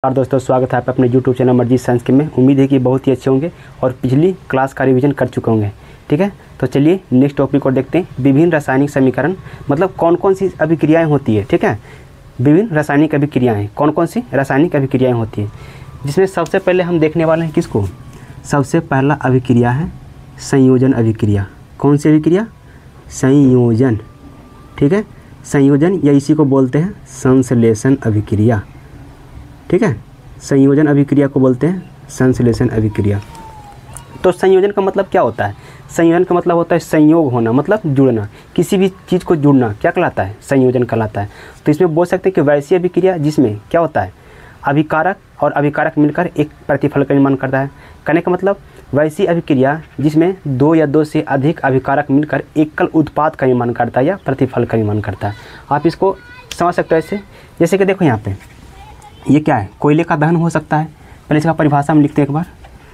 नमस्कार दोस्तों, स्वागत है आपका अपने YouTube चैनल मर्जीत साइंस के में। उम्मीद है कि बहुत ही अच्छे होंगे और पिछली क्लास का रिवीजन कर चुके होंगे। ठीक है, तो चलिए नेक्स्ट टॉपिक को देखते हैं। विभिन्न रासायनिक समीकरण मतलब कौन कौन सी अभिक्रियाएं होती है। ठीक है, विभिन्न रासायनिक अभिक्रियाएँ कौन कौन सी रासायनिक अभिक्रियाएँ होती है, जिसमें सबसे पहले हम देखने वाले हैं किसको। सबसे पहला अभिक्रिया है संयोजन अभिक्रिया। कौन सी अभिक्रिया? संयोजन। ठीक है, संयोजन या इसी को बोलते हैं संश्लेषण अभिक्रिया। ठीक है, संयोजन अभिक्रिया को बोलते हैं संश्लेषण अभिक्रिया। तो संयोजन का मतलब क्या होता है? संयोजन का मतलब होता है संयोग होना, मतलब जुड़ना। किसी भी चीज़ को जुड़ना क्या कहलाता है? संयोजन कहलाता है। तो इसमें बोल सकते हैं कि वैसी अभिक्रिया जिसमें क्या होता है, अभिकारक और अभिकारक मिलकर एक प्रतिफल का निर्माण करता है। कहने का मतलब वैसी अभिक्रिया जिसमें दो या दो से अधिक अभिकारक मिलकर एकल उत्पाद का निर्माण करता है या प्रतिफल का निर्माण करता है। आप इसको समझ सकते हो ऐसे, जैसे कि देखो यहाँ पे ये क्या है, कोयले का दहन हो सकता है। पहले इसका परिभाषा हम लिखते हैं एक बार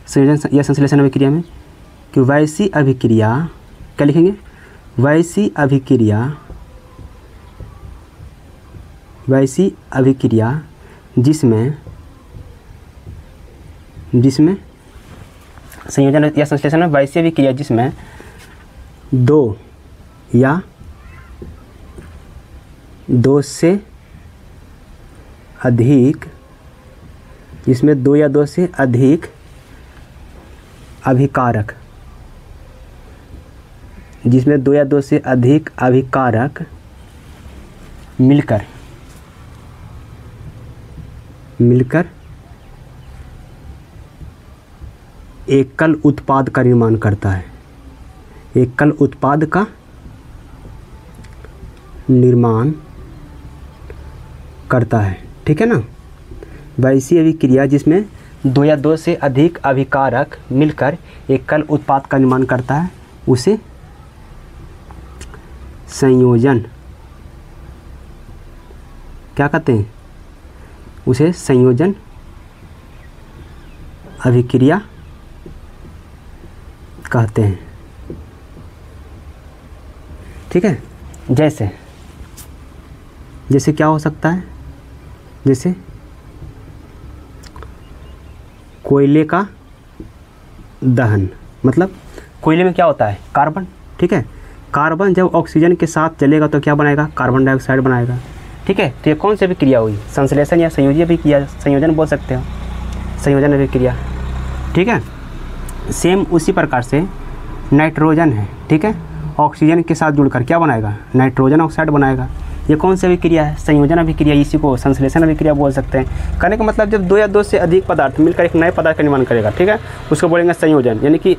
संयोजन या संश्लेषण अभिक्रिया में कि वैसी अभिक्रिया, क्या लिखेंगे? वैसी अभिक्रिया जिसमें संयोजन या संश्लेषण में वैसी अभिक्रिया जिसमें दो या दो से अधिक अभिकारक, जिसमें दो या दो से अधिक अभिकारक मिलकर एकल उत्पाद का निर्माण करता है। एकल उत्पाद का निर्माण करता है। ठीक है ना, वैसी अभिक्रिया जिसमें दो या दो से अधिक अभिकारक मिलकर एकल उत्पाद का निर्माण करता है उसे संयोजन क्या कहते हैं? उसे संयोजन अभिक्रिया कहते हैं। ठीक है, जैसे क्या हो सकता है? जैसे कोयले का दहन, मतलब कोयले में क्या होता है? कार्बन। ठीक है, कार्बन जब ऑक्सीजन के साथ चलेगा तो क्या बनाएगा? कार्बन डाइऑक्साइड बनाएगा। ठीक है, तो ये कौन सी अभिक्रिया हुई? संश्लेषण या संयोजी अभिक्रिया, संयोजन बोल सकते हो, संयोजन अभिक्रिया। ठीक है, सेम उसी प्रकार से नाइट्रोजन है। ठीक है, ऑक्सीजन के साथ जुड़कर क्या बनाएगा? नाइट्रोजन ऑक्साइड बनाएगा। ये कौन सी अभिक्रिया है? संयोजन अभिक्रिया। इसी को संश्लेषण अभिक्रिया बोल सकते हैं। कहने का मतलब जब दो या दो से अधिक पदार्थ मिलकर एक नए पदार्थ का निर्माण करेगा, ठीक है, उसको बोलेंगे संयोजन। यानी कि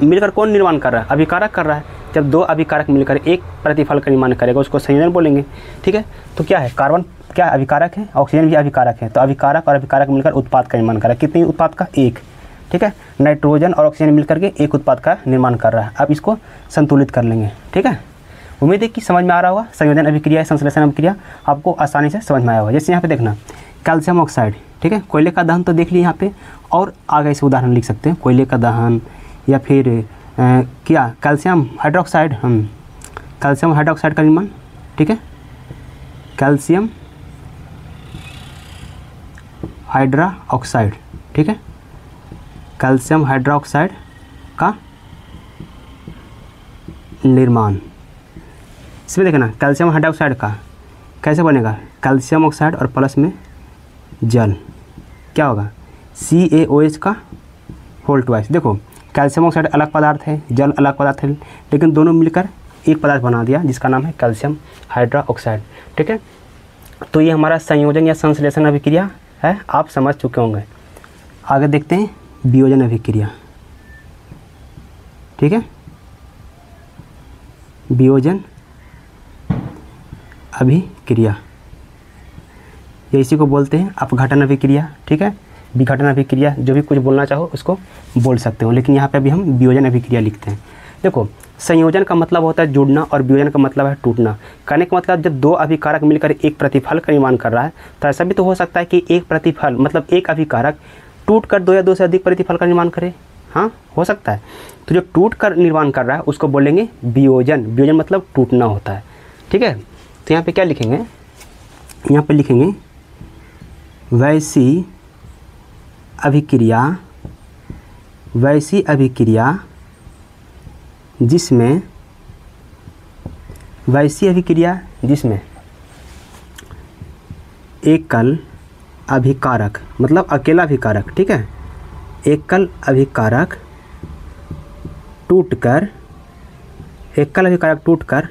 मिलकर कौन निर्माण कर रहा है? अभिकारक कर रहा है। जब दो अभिकारक मिलकर एक प्रतिफल का निर्माण करेगा उसको संयोजन बोलेंगे। ठीक है, तो क्या है? कार्बन क्या अभिकारक है, ऑक्सीजन भी अभिकारक है। तो अभिकारक और अभिकारक मिलकर उत्पाद का निर्माण कर रहा है। कितने उत्पाद का? एक। ठीक है, नाइट्रोजन और ऑक्सीजन मिलकर के एक उत्पाद का निर्माण कर रहा है। अब इसको संतुलित कर लेंगे। ठीक है, उम्मीद है कि समझ में आ रहा होगा। संयोजन अभिक्रिया, संश्लेषण अभिक्रिया आपको आसानी से समझ में आया होगा। जैसे यहाँ पे देखना कैल्शियम ऑक्साइड। ठीक है, कोयले का दहन तो देख लिए यहाँ पे, और आगे से उदाहरण लिख सकते हैं। कोयले का दहन या फिर क्या कैल्शियम हाइड्रोक्साइड, कैल्शियम हाइड्रोक्साइड का निर्माण। ठीक है, कैल्शियम हाइड्रा ऑक्साइड। ठीक है, कैल्शियम हाइड्रोक्साइड का निर्माण। इसमें देखना कैल्शियम हाइड्रोक्साइड का कैसे बनेगा? कैल्शियम ऑक्साइड और प्लस में जल, क्या होगा? CaOH का होल ट्वाइस। देखो कैल्शियम ऑक्साइड अलग पदार्थ है, जल अलग पदार्थ है, लेकिन दोनों मिलकर एक पदार्थ बना दिया जिसका नाम है कैल्शियम हाइड्रा ऑक्साइड। ठीक है, तो ये हमारा संयोजन या संश्लेषण अभिक्रिया है, आप समझ चुके होंगे। आगे देखते हैं वियोजन अभिक्रिया। ठीक है, वियोजन अभिक्रिया या इसी को बोलते हैं अपघटन अभिक्रिया। ठीक है, विघटन अभिक्रिया, जो भी कुछ बोलना चाहो उसको बोल सकते हो, लेकिन यहाँ पे अभी हम वियोजन अभिक्रिया लिखते हैं। देखो संयोजन का मतलब होता है जुड़ना और वियोजन का मतलब है टूटना। कहने का मतलब जब दो अभिकारक मिलकर एक प्रतिफल का निर्माण कर रहा है तो ऐसा भी तो हो सकता है कि एक प्रतिफल मतलब एक अभिकारक टूट कर दो या दो से अधिक प्रतिफल का निर्माण करे। हाँ, हो सकता है। तो जो टूट कर निर्माण कर रहा है उसको बोलेंगे वियोजन। वियोजन मतलब टूटना होता है। ठीक है, तो यहाँ पे क्या लिखेंगे? यहाँ पे लिखेंगे वैसी अभिक्रिया जिसमें एकल अभिकारक मतलब अकेला अभिकारक, ठीक है, एकल अभिकारक टूटकर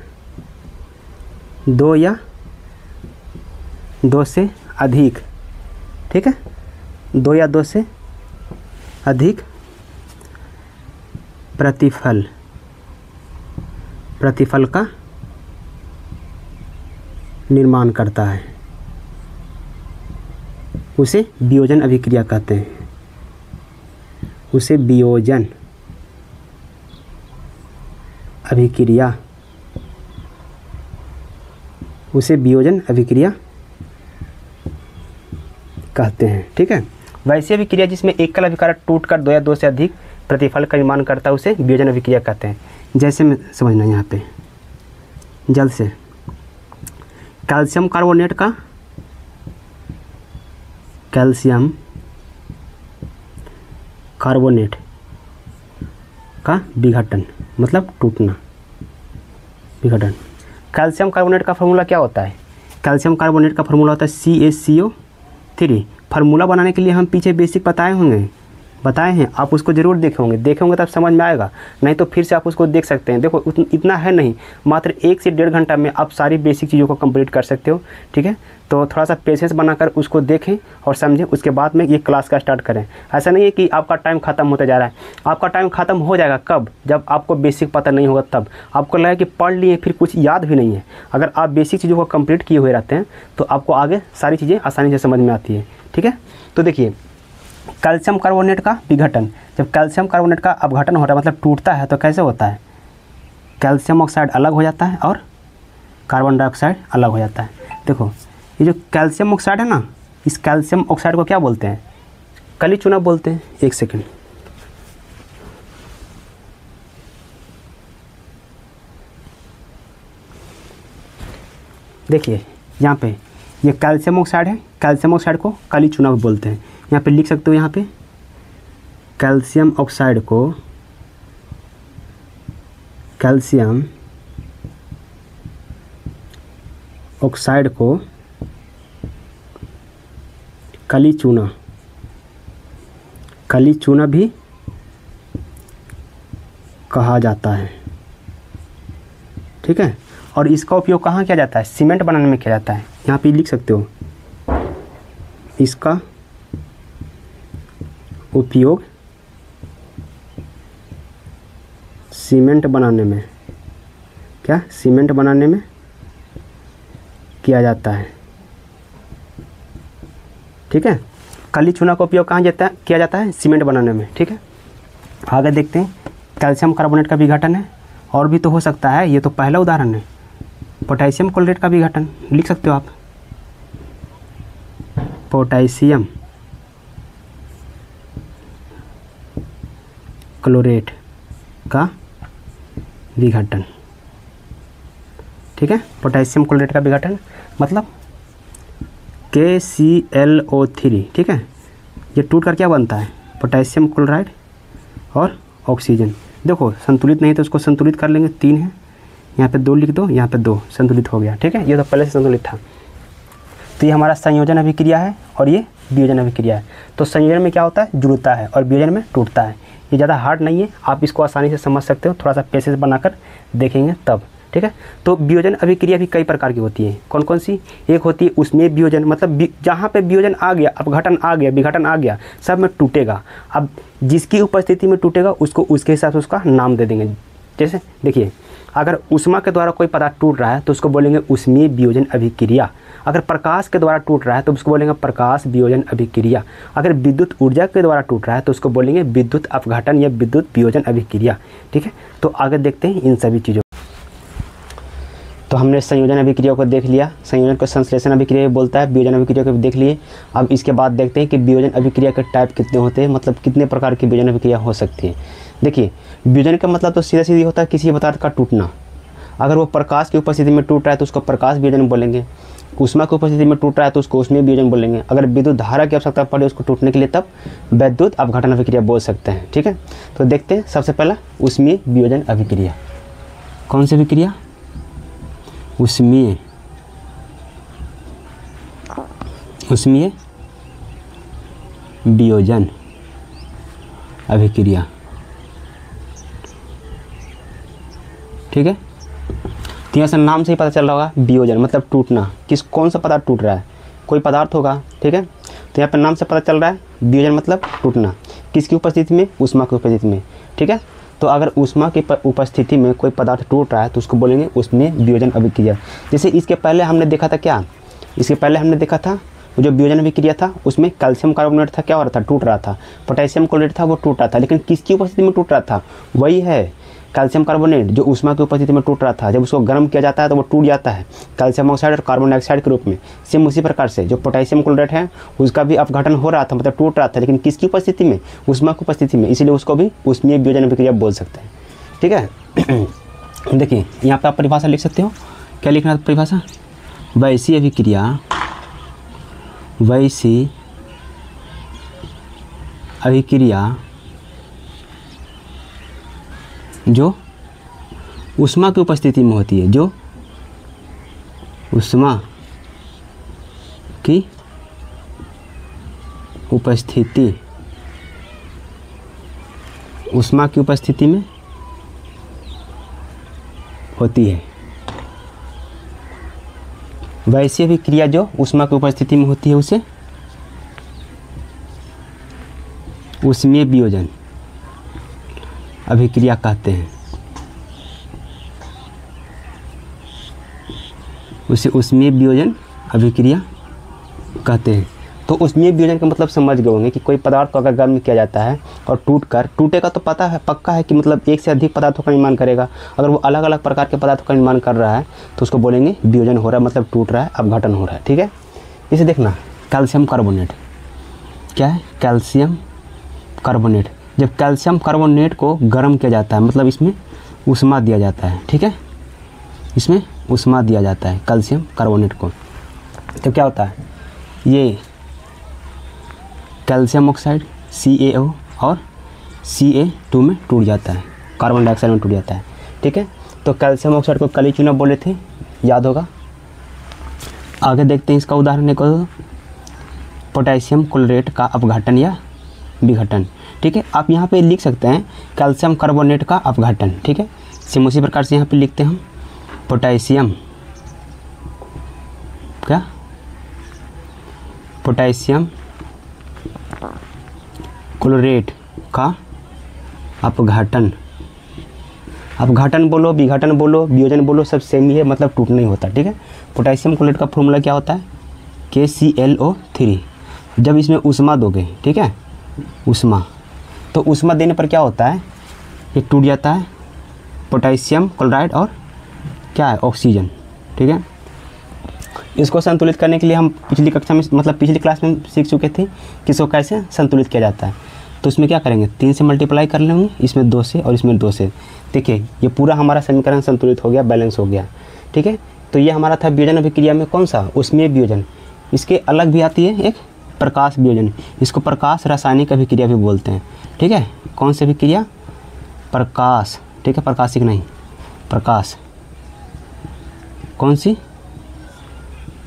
दो या दो से अधिक, ठीक है, दो या दो से अधिक प्रतिफल का निर्माण करता है, उसे वियोजन अभिक्रिया कहते हैं। उसे वियोजन अभिक्रिया कहते हैं, ठीक है। वैसी अभिक्रिया जिसमें एकल अभिकारक टूटकर दो या दो से अधिक प्रतिफल का निर्माण करता है उसे वियोजन अभिक्रिया कहते हैं। जैसे में समझना यहाँ पे जल्द से, कैल्शियम कार्बोनेट का विघटन मतलब टूटना, विघटन। कैल्शियम कार्बोनेट का फार्मूला क्या होता है? कैल्शियम कार्बोनेट का फार्मूला होता है CaCO3। फार्मूला बनाने के लिए हम पीछे बेसिक बताए हैं, आप उसको ज़रूर देखेंगे तब समझ में आएगा, नहीं तो फिर से आप उसको देख सकते हैं। देखो इतना है नहीं, मात्र 1 से 1.5 घंटा में आप सारी बेसिक चीज़ों को कंप्लीट कर सकते हो, ठीक है। तो थोड़ा सा पेशेंस बनाकर उसको देखें और समझें, उसके बाद में ये क्लास का स्टार्ट करें। ऐसा नहीं है कि आपका टाइम ख़त्म होता जा रहा है, आपका टाइम ख़त्म हो जाएगा कब? जब आपको बेसिक पता नहीं होगा, तब आपको लगेगा कि पढ़ लिए फिर कुछ याद भी नहीं है। अगर आप बेसिक चीज़ों को कंप्लीट किए हुए रहते हैं तो आपको आगे सारी चीज़ें आसानी से समझ में आती है, ठीक है। तो देखिए, कैल्शियम कार्बोनेट का विघटन, जब कैल्शियम कार्बोनेट का अपघटन होता है मतलब टूटता है तो कैसे होता है? कैल्शियम ऑक्साइड अलग हो जाता है और कार्बन डाइऑक्साइड अलग हो जाता है। देखो ये जो कैल्शियम ऑक्साइड है ना, इस कैल्शियम ऑक्साइड को क्या बोलते हैं? कली चूना बोलते हैं। एक सेकंड, देखिए यहाँ पे ये कैल्शियम ऑक्साइड है, कैल्शियम ऑक्साइड को काली चूना बोलते हैं। यहाँ पे लिख सकते हो, यहाँ पे कैल्शियम ऑक्साइड को काली चूना भी कहा जाता है, ठीक है। और इसका उपयोग कहाँ किया जाता है? सीमेंट बनाने में किया जाता है। यहाँ पे लिख सकते हो, इसका उपयोग सीमेंट बनाने में किया जाता है, ठीक है। काली चूना का उपयोग कहाँ किया जाता है? सीमेंट बनाने में, ठीक है। आगे देखते हैं, कैल्शियम कार्बोनेट का विघटन है, और भी तो हो सकता है, ये तो पहला उदाहरण है। पोटेशियम क्लोरेट का विघटन लिख सकते हो आप, पोटेशियम क्लोरेट का विघटन, ठीक है। पोटेशियम क्लोरेट का विघटन मतलब KClO3, ठीक है। ये टूट कर क्या बनता है? पोटेशियम क्लोराइड और ऑक्सीजन। देखो संतुलित नहीं तो उसको संतुलित कर लेंगे, 3 है, यहाँ पे 2 लिख दो, यहाँ पे 2, संतुलित हो गया, ठीक है। ये तो पहले से संतुलित था। तो ये हमारा संयोजन अभिक्रिया है और ये वियोजन अभिक्रिया है। तो संयोजन में क्या होता है? जुड़ता है, और वियोजन में टूटता है। ये ज़्यादा हार्ड नहीं है, आप इसको आसानी से समझ सकते हो, थोड़ा सा पेशेंस बनाकर देखेंगे तब, ठीक है। तो वियोजन अभिक्रिया भी कई प्रकार की होती है। कौन कौन सी? एक होती है उसमें वियोजन, मतलब जहाँ पे वियोजन आ गया, अपघटन आ गया, विघटन आ गया, सब में टूटेगा। अब जिसकी उपस्थिति में टूटेगा उसको उसके हिसाब से उसका नाम दे देंगे। जैसे देखिए, अगर ऊष्मा के द्वारा कोई पदार्थ टूट रहा है तो उसको बोलेंगे ऊष्मीय वियोजन अभिक्रिया। अगर प्रकाश के द्वारा टूट रहा है तो उसको बोलेंगे प्रकाश वियोजन अभिक्रिया। अगर विद्युत ऊर्जा के द्वारा टूट रहा है तो उसको बोलेंगे विद्युत अपघटन या विद्युत वियोजन अभिक्रिया, ठीक है। तो आगे देखते हैं इन सभी चीज़ों। तो हमने संयोजन अभिक्रिया को देख लिया, संयोजन को संश्लेषण अभिक्रिया बोलता है, वियोजन अभिक्रिया को भी देख लिए। अब इसके बाद देखते हैं कि वियोजन अभिक्रिया के टाइप कितने होते हैं, मतलब कितने प्रकार की वियोजन अभिक्रिया हो सकती है। देखिए, वियोजन का मतलब तो सीधा सीधी होता है किसी पदार्थ का टूटना। अगर वो प्रकाश की उपस्थिति में टूट रहा है तो उसको प्रकाश वियोजन बोलेंगे। ऊष्मा की उपस्थिति में टूट रहा है तो उसको ऊष्मीय वियोजन बोलेंगे। अगर विद्युत धारा की आवश्यकता पड़े उसको टूटने के लिए तब वैद्युत अपघटन अभिक्रिया बोल सकते हैं। ठीक है, तो देखते हैं सबसे पहला ऊष्मीय वियोजन अभिक्रिया। कौन सी अभिक्रिया? ऊष्मीय वियोजन अभिक्रिया। ठीक है, तो यहाँ से नाम से ही पता चल रहा होगा, वियोजन मतलब टूटना। कौन सा पदार्थ टूट रहा है? कोई पदार्थ होगा। ठीक है, तो यहाँ पर नाम से पता चल रहा है वियोजन मतलब टूटना। किसकी उपस्थिति में? ऊष्मा की उपस्थिति में। ठीक है, तो अगर ऊष्मा की उपस्थिति में कोई पदार्थ टूट रहा है तो उसको बोलेंगे ऊष्मीय वियोजन अभिक्रिया। जैसे इसके पहले हमने देखा था क्या? इसके पहले हमने देखा था जो वियोजन अभिक्रिया था उसमें कैल्शियम कार्बोनेट था, क्या हो रहा था? टूट रहा था। पोटेशियम क्लोराइड था, वो टूट रहा था, लेकिन किसकी उपस्थिति में टूट रहा था? वही है कैल्शियम कार्बोनेट जो ऊष्मा की उपस्थिति में टूट रहा था। जब उसको गर्म किया जाता है तो वो टूट जाता है कैल्शियम ऑक्साइड और कार्बन डाइऑक्साइड के रूप में। सेम उसी प्रकार से जो पोटेशियम क्लोराइड है उसका भी अपघटन हो रहा था, मतलब टूट रहा था, लेकिन किसकी उपस्थिति में? ऊष्मा की उपस्थिति में, इसलिए उसको भी ऊष्मीय वियोजन अभिक्रिया बोल सकते हैं। ठीक है, देखिए यहाँ पर आप परिभाषा लिख सकते हो। क्या लिखना है परिभाषा? वैसी अभिक्रिया जो ऊष्मा की उपस्थिति में होती है, जो ऊष्मा की उपस्थिति में होती है। वैसी अभिक्रिया जो ऊष्मा की उपस्थिति में होती है उसे ऊष्मीय वियोजन अभिक्रिया कहते हैं। उसे ऊष्मीय वियोजन अभिक्रिया कहते हैं। तो ऊष्मीय वियोजन का मतलब समझ गए होंगे कि कोई पदार्थ को अगर गर्म किया जाता है और टूटेगा तो पता है, पक्का है कि मतलब एक से अधिक पदार्थों का निर्माण करेगा। अगर वो अलग अलग प्रकार के पदार्थों का निर्माण कर रहा है तो उसको बोलेंगे वियोजन हो रहा है, मतलब टूट रहा है, अपघटन हो रहा है। ठीक है, इसे देखना, कैल्शियम कार्बोनेट क्या है? Calcium carbonate. जब कैल्शियम कार्बोनेट को गर्म किया जाता है मतलब इसमें ऊष्मा दिया जाता है। ठीक है, इसमें ऊष्मा दिया जाता है कैल्शियम कार्बोनेट को, तो क्या होता है? ये कैल्शियम ऑक्साइड CaO और Ca2 में टूट जाता है, कार्बन डाइऑक्साइड में टूट जाता है। ठीक है, तो कैल्शियम ऑक्साइड को कली चूना बोले थे, याद होगा। आगे देखते हैं इसका उदाहरण एक और, पोटेशियम क्लोरेट का अपघटन या विघटन। ठीक है, आप यहाँ पे लिख सकते हैं कैल्शियम कार्बोनेट का अपघटन। ठीक है, सेम उसी प्रकार से यहाँ पे लिखते हैं हम पोटेशियम क्लोरेट का अपघटन। अपघटन बोलो, विघटन बोलो, वियोजन बोलो, सब सेम ही है, मतलब टूटना ही होता है। ठीक है, पोटेशियम क्लोरेट का फॉर्मूला क्या होता है? KClO3। जब इसमें ऊष्मा दोगे, ठीक है, ऊष्मा, तो ऊष्मा देने पर क्या होता है? ये टूट जाता है, पोटेशियम क्लोराइड और क्या है? ऑक्सीजन। ठीक है, इसको संतुलित करने के लिए हम पिछली कक्षा में मतलब पिछली क्लास में सीख चुके थे कि इसको कैसे संतुलित किया जाता है। तो इसमें क्या करेंगे? 3 से मल्टीप्लाई कर लेंगे, इसमें 2 से और इसमें 2 से। देखिए ये पूरा हमारा समीकरण संतुलित हो गया, बैलेंस हो गया। ठीक है, तो ये हमारा था वियोजन अभिक्रिया में कौन सा? ऊष्मीय वियोजन। इसके अलग भी आती है एक प्रकाश वियोजन, इसको प्रकाश रासायनिक अभिक्रिया भी बोलते हैं। ठीक है, कौन सी अभिक्रिया? प्रकाश। ठीक है, प्रकाशिक नहीं, प्रकाश। कौन सी?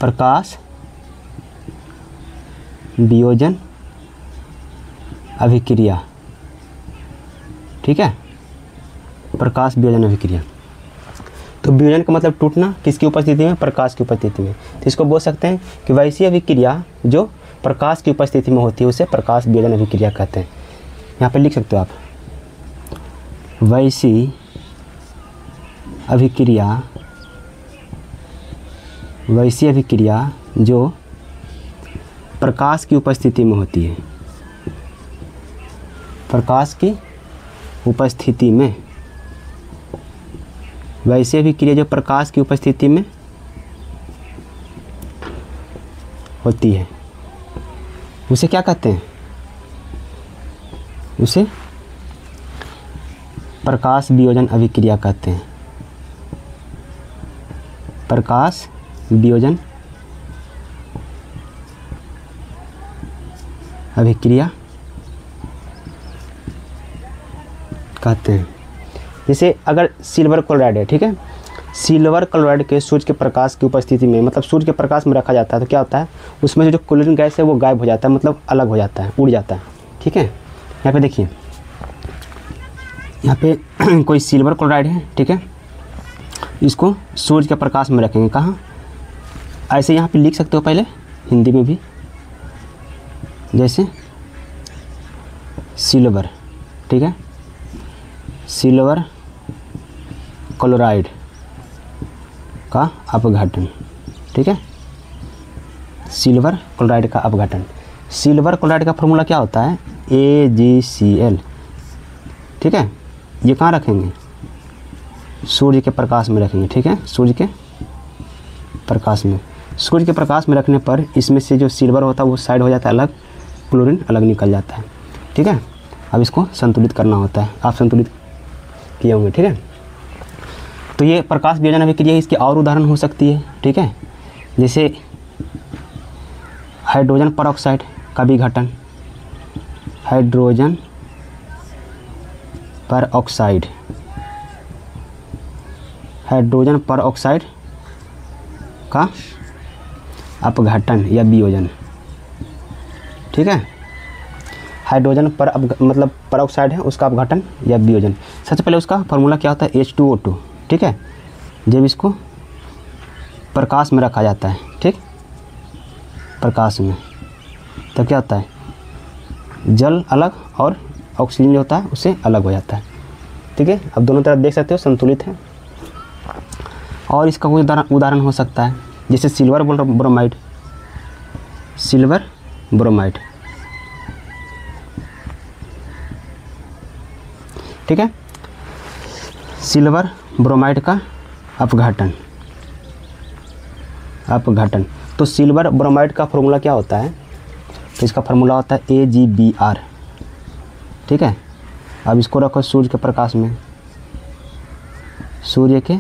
प्रकाश वियोजन अभिक्रिया। ठीक है, प्रकाश वियोजन अभिक्रिया। तो वियोजन का मतलब टूटना, किसकी उपस्थिति में? प्रकाश की उपस्थिति में। तो इसको बोल सकते हैं कि वैसी अभिक्रिया जो प्रकाश की उपस्थिति में होती है उसे प्रकाश वियोजन अभिक्रिया कहते हैं। यहाँ पे लिख सकते हो आप, वैसी अभिक्रिया जो प्रकाश की उपस्थिति में होती है, प्रकाश की उपस्थिति में, वैसे अभिक्रिया जो प्रकाश की उपस्थिति में होती है उसे क्या कहते हैं? उसे प्रकाश वियोजन अभिक्रिया कहते हैं। प्रकाश वियोजन अभिक्रिया कहते हैं। जैसे अगर सिल्वर क्लोराइड है, ठीक है, सिल्वर क्लोराइड के सूर्य के प्रकाश की उपस्थिति में, मतलब सूर्य के प्रकाश में रखा जाता है, तो क्या होता है, उसमें से जो क्लोरीन गैस है वो गायब हो जाता है, मतलब अलग हो जाता है, उड़ जाता है। ठीक है, यहाँ पे देखिए, यहाँ पे कोई सिल्वर क्लोराइड है, ठीक है, इसको सूर्य के प्रकाश में रखेंगे, कहाँ, ऐसे यहाँ पे लिख सकते हो पहले हिंदी में भी, जैसे सिल्वर, ठीक है, सिल्वर क्लोराइड का अपघटन, ठीक है, सिल्वर क्लोराइड का अपघटन। सिल्वर क्लोराइड का फॉर्मूला क्या होता है, AgCl, ठीक है, ये कहाँ रखेंगे, सूर्य के प्रकाश में रखेंगे, ठीक है, सूर्य के प्रकाश में। सूर्य के प्रकाश में रखने पर इसमें से जो सिल्वर होता है वो साइड हो जाता है अलग, क्लोरीन अलग निकल जाता है। ठीक है, अब इसको संतुलित करना होता है, आप संतुलित किए होंगे। ठीक है, तो ये प्रकाश वियोजन अभिक्रिया, इसकी और उदाहरण हो सकती है। ठीक है, जैसे हाइड्रोजन परऑक्साइड का विघटन, हाइड्रोजन परऑक्साइड, हाइड्रोजन परऑक्साइड का अपघटन या वियोजन। ठीक है, हाइड्रोजन पर मतलब परऑक्साइड है, उसका अपघटन या वियोजन। सबसे पहले उसका फार्मूला क्या होता है, H2O2। ठीक है, जब इसको प्रकाश में रखा जाता है, ठीक, प्रकाश में, तो क्या होता है, जल अलग और ऑक्सीजन जो होता है उससे अलग हो जाता है। ठीक है, अब दोनों तरफ देख सकते हो संतुलित है। और इसका कोई उदाहरण हो सकता है, जैसे सिल्वर ब्रोमाइड, सिल्वर ब्रोमाइड। ठीक है, सिल्वर ब्रोमाइड का अपघटन, अपघटन। तो सिल्वर ब्रोमाइड का फॉर्मूला क्या होता है, तो इसका फार्मूला होता है AgBr। ठीक है, अब इसको रखो सूर्य के प्रकाश में, सूर्य के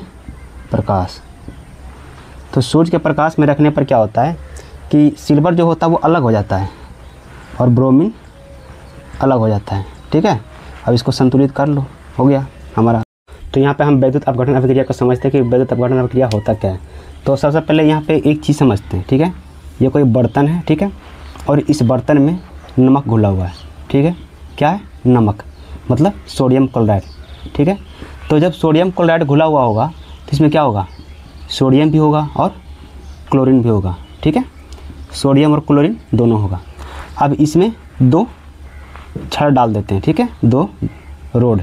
प्रकाश। तो सूर्य के प्रकाश में रखने पर क्या होता है कि सिल्वर जो होता है वो अलग हो जाता है और ब्रोमीन अलग हो जाता है। ठीक है, अब इसको संतुलित कर लो, हो गया हमारा। तो यहाँ पे हम वैद्युत अपघटन अभिक्रिया को समझते हैं कि वैद्युत अपघटन अभिक्रिया होता क्या है। तो सबसे पहले यहाँ पे एक चीज़ समझते हैं। ठीक है, ये कोई बर्तन है, ठीक है, और इस बर्तन में नमक घुला हुआ है। ठीक है, क्या है, नमक, मतलब सोडियम क्लोराइड। ठीक है, तो जब सोडियम क्लोराइड घुला हुआ होगा तो इसमें क्या होगा, सोडियम भी होगा और क्लोरीन भी होगा। ठीक है, सोडियम और क्लोरीन दोनों होगा। अब इसमें दो छड़ डाल देते हैं। ठीक है, दो रोड,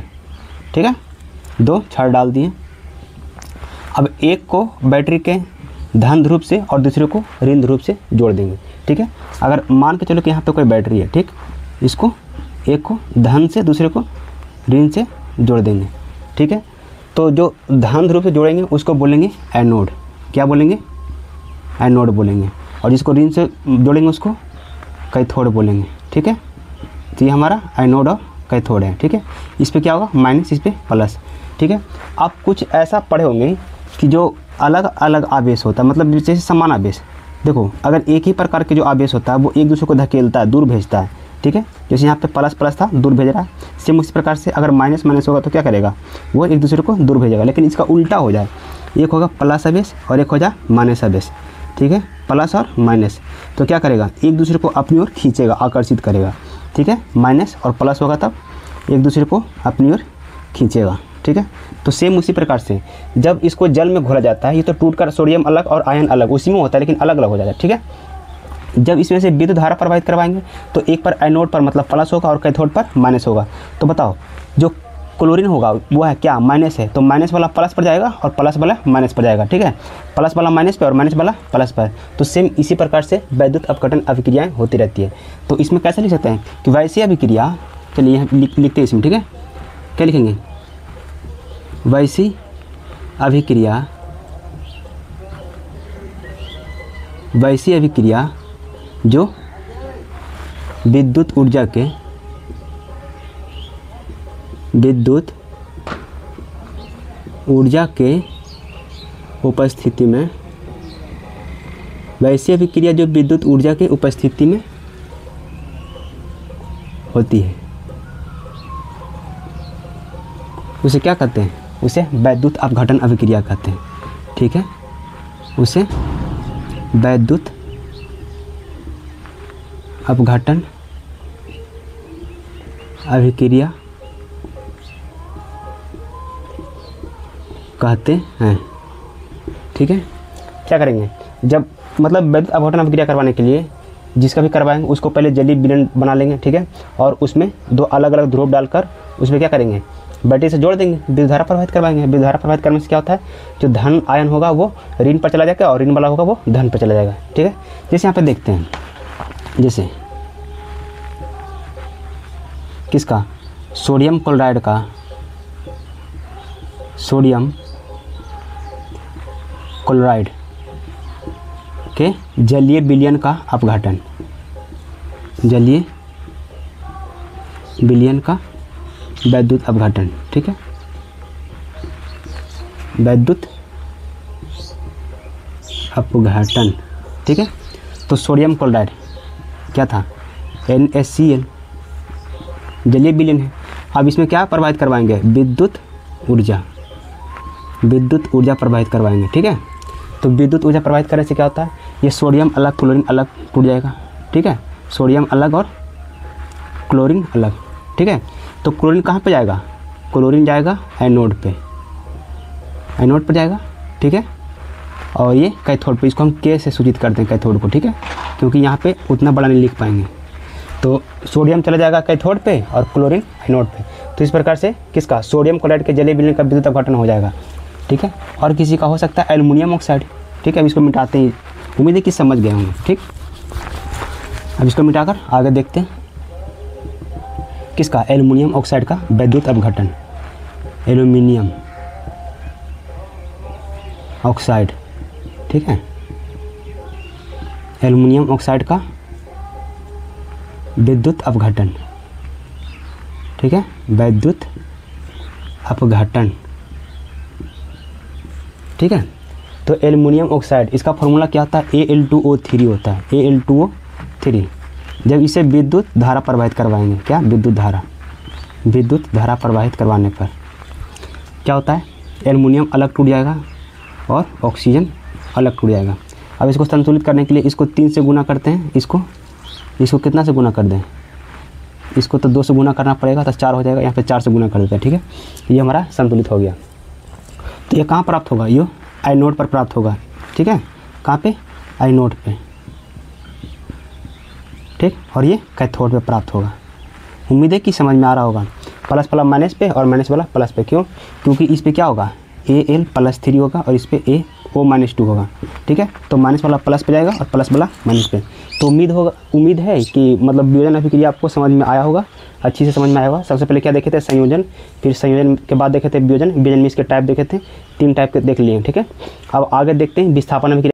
ठीक है, दो छड़ डाल दिए। अब एक को बैटरी के धन ध्रुव से और दूसरे को ऋण ध्रुव से जोड़ देंगे। ठीक है, अगर मान के चलो कि यहाँ पे कोई बैटरी है, ठीक, इसको एक को धन से दूसरे को ऋण से जोड़ देंगे। ठीक है, तो जो धन ध्रुव से जोड़ेंगे उसको बोलेंगे एनोड। क्या बोलेंगे, एनोड बोलेंगे। और जिसको ऋण से जोड़ेंगे उसको कैथोड बोलेंगे। ठीक है, तो ये हमारा एनोड और कैथोड है। ठीक है, इस पे क्या होगा, माइनस, इस पे प्लस। ठीक है, आप कुछ ऐसा पढ़े होंगे कि जो अलग अलग आवेश होता है, मतलब जैसे समान आवेश, देखो अगर एक ही प्रकार के जो आवेश होता है वो एक दूसरे को धकेलता है, दूर भेजता है। ठीक है, जैसे यहाँ पे प्लस प्लस था, दूर भेज रहा है। सेम उसी प्रकार से अगर माइनस माइनस होगा तो क्या करेगा, वो एक दूसरे को दूर भेजेगा। लेकिन इसका उल्टा हो जाए, एक होगा प्लस आवेश और एक हो जाए माइनस आवेश। ठीक है, प्लस और माइनस, तो क्या करेगा, एक दूसरे को अपनी ओर खींचेगा, आकर्षित करेगा। ठीक है, माइनस और प्लस होगा तब एक दूसरे को अपनी ओर खींचेगा। ठीक है, तो सेम उसी प्रकार से जब इसको जल में घोला जाता है, ये तो टूटकर सोडियम अलग और आयन अलग उसी में होता है, लेकिन अलग अलग हो जाता है। ठीक है, जब इसमें से विद्युत धारा प्रवाहित करवाएंगे तो एक पर एनोड पर मतलब प्लस होगा और कैथोड पर माइनस होगा। तो बताओ, जो क्लोरीन होगा वो है क्या, माइनस है, तो माइनस वाला प्लस पर जाएगा और प्लस वाला माइनस पर जाएगा। ठीक है, प्लस वाला माइनस पर और माइनस वाला प्लस पर। तो सेम इसी प्रकार से वैद्युत अपघटन अभिक्रियाएँ होती रहती है। तो इसमें कैसे लिख सकते हैं कि वैसी अभिक्रिया, चलिए लिखते हैं इसमें। ठीक है, क्या लिखेंगे, वैसी अभिक्रिया, वैसी अभिक्रिया जो विद्युत ऊर्जा के उपस्थिति में, वैसी अभिक्रिया जो विद्युत ऊर्जा के उपस्थिति में होती है उसे क्या कहते हैं? उसे वैद्युत अपघटन अभिक्रिया कहते हैं। ठीक है, उसे वैद्युत अपघटन अभिक्रिया कहते हैं। ठीक है, क्या करेंगे जब मतलब वैद्युत अपघटन अभिक्रिया करवाने के लिए जिसका भी करवाएंगे उसको पहले जलीय विलयन बना लेंगे। ठीक है, और उसमें 2 अलग अलग ध्रुव डालकर उसमें क्या करेंगे, बैटरी से जोड़ देंगे, विद्युत धारा प्रवाहित करवाएंगे। विद्युत धारा प्रवाहित करने से क्या होता है, जो धन आयन होगा वो ऋण पर चला जाएगा और ऋण वाला होगा वो धन पर चला जाएगा। ठीक है, जैसे यहाँ पे देखते हैं, जैसे किसका, सोडियम क्लोराइड का, सोडियम क्लोराइड के जलीय विलयन का अपघटन, जलीय विलयन का वैद्युत अपघटन। ठीक है, वैद्युत अपघटन। ठीक है, तो सोडियम क्लोराइड क्या था, NaCl, जलीय विलयन है। अब इसमें क्या प्रवाहित करवाएंगे, विद्युत ऊर्जा, विद्युत ऊर्जा प्रवाहित करवाएंगे। ठीक है, तो विद्युत ऊर्जा प्रवाहित करने से क्या होता है, ये सोडियम अलग क्लोरीन अलग टूट जाएगा। ठीक है, सोडियम अलग और क्लोरीन अलग। ठीक है, तो क्लोरीन कहाँ पे जाएगा, क्लोरीन जाएगा एनोड पे, एनोड पर जाएगा। ठीक है, और ये कैथोड पे, इसको हम K से सूचित करते हैं कैथोड को। ठीक है, क्योंकि यहाँ पे उतना बड़ा नहीं लिख पाएंगे, तो सोडियम चला जाएगा कैथोड पे और क्लोरीन एनोड पे। तो इस प्रकार से किसका, सोडियम क्लोराइड के जलीय विलयन का विद्युत अपघटन हो जाएगा। ठीक है, और किसी का हो सकता है एल्युमिनियम ऑक्साइड। ठीक है, अब इसको मिटाते हैं, उम्मीद है कि समझ गए होंगे। ठीक, अब इसको मिटाकर आगे देखते हैं, किसका, एल्युमिनियम ऑक्साइड का वैद्युत अपघटन, एल्युमिनियम ऑक्साइड। ठीक है, एल्युमिनियम ऑक्साइड का विद्युत अपघटन। ठीक है, वैद्युत अपघटन। ठीक है, तो एल्युमिनियम ऑक्साइड, इसका फॉर्मूला क्या होता है, Al2O3 होता है, Al2O3। जब इसे विद्युत धारा प्रवाहित करवाएंगे, क्या, विद्युत धारा, विद्युत धारा प्रवाहित करवाने पर क्या होता है, एल्युमिनियम अलग टूट जाएगा और ऑक्सीजन अलग टूट जाएगा। अब इसको संतुलित करने के लिए इसको 3 से गुना करते हैं, इसको कितना से गुना कर दें, इसको तो 2 से गुना करना पड़ेगा, तो 4 हो जाएगा, यहाँ पे 4 से गुना कर देते हैं। ठीक है, ये हमारा संतुलित हो गया। तो ये कहाँ प्राप्त होगा, ये एनोड पर प्राप्त होगा। ठीक है, कहाँ पे, एनोड पे। ठीक, और ये कैथोड पे प्राप्त होगा। उम्मीद है कि समझ में आ रहा होगा। प्लस वाला माइनस पे और माइनस वाला प्लस पे, क्यों, क्योंकि इस पे क्या होगा, Al+3 होगा और इस पे O-2 होगा। ठीक है, तो माइनस वाला प्लस पे जाएगा और प्लस वाला माइनस पे। तो उम्मीद है कि मतलब वियोजन अभिक्रिया आपको समझ में आया होगा, अच्छी से समझ में आया होगा। सबसे पहले क्या देखे थे, संयोजन, फिर संयोजन के बाद देखे थे वियोजन, वियोजन में इसके टाइप देखे थे, 3 टाइप के देख लिए। ठीक है, अब आगे देखते हैं विस्थापन अभिक्रिया।